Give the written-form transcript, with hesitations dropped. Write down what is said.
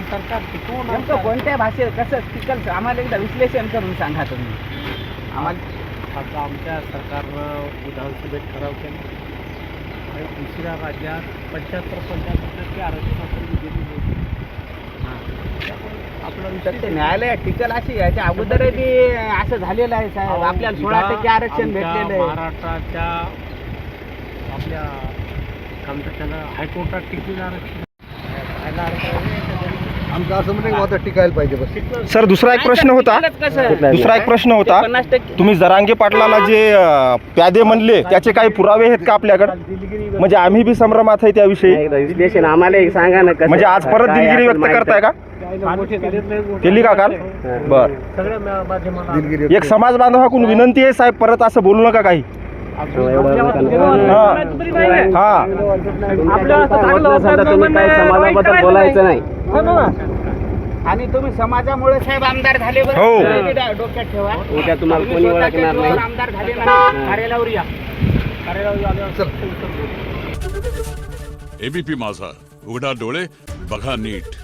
सरकार टिकवून नेमकं कोणत्या भाषेत कसं टिकल आम्हाला एकदा विश्लेषण करून सांगा तुम्ही आम्हाला. आता आमच्या सरकारनं विधानसभेत ठराव केला आणि दुसऱ्या राज्यात 75% आरक्षणापर्यंत गेलेली होती. आपला तर ते न्यायालयात टिकल अशी याच्या अगोदर बी असं झालेलं आहे साहेब. आपल्याला 16% आरक्षण भेटलेलं आहे. महाराष्ट्राच्या आपल्या त्यानं हायकोर्टात टिकलेलं आरक्षण आमचं असं म्हणजे आता टिकायला पाहिजे बस. सर दुसरा एक प्रश्न होता तुम्ही जरांगे पाटलाला जे प्यादे म्हणले त्याचे काही पुरावे आहेत का आपल्याकडे? म्हणजे आम्ही बी संभ्रमात आहे त्याविषयी. विश्लेषण आम्हाला एक सांगा ना कसं. म्हणजे आज परत दिलगिरी व्यक्त करताय का? केली का काल? बर. सगळ्या माध्यमाला दिलगिरी एक समाज बांधवाकडून विनंती आहे साहेब, परत असं बोलू नका काही. समाजाबद्दल बोलायचं नाही. आणि तुम्ही समाजामुळे साहेब आमदार झाले बरं. हो. डोक्यात ठेवा. उद्या तुम्हाला कोणी ओळखणार नाही. आमदार झाले नाही. कार्यालयावर या. एबीपी माझा, उघडा डोळे बघा नीट.